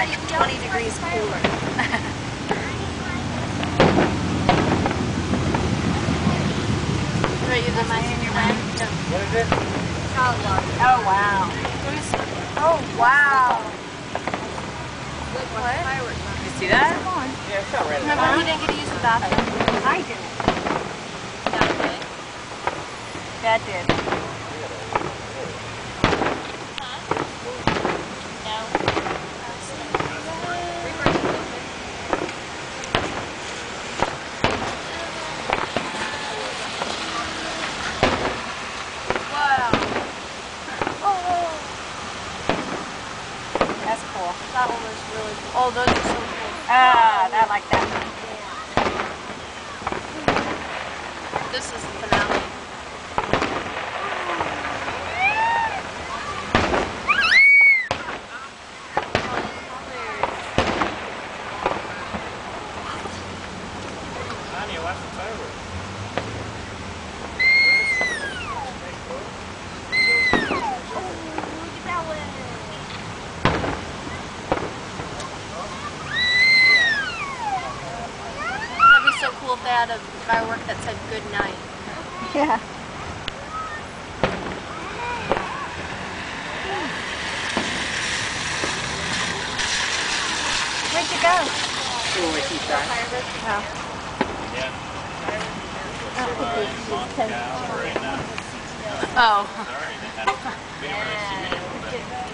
like 20 degrees cooler. Are you the senior man? What is it? Oh, wow. Oh, wow. What? You see that? Yeah, it's not right. Remember we didn't get to use the bathroom? I did. Dad did. That's cool. That one was really cool. Oh, those are so cool. I like that. This is the finale. Honey, watch the fireworks. That'd be so cool if they had a firework that said good night. Yeah. Where'd you go? Oh, I keep that. Oh. Sorry, they had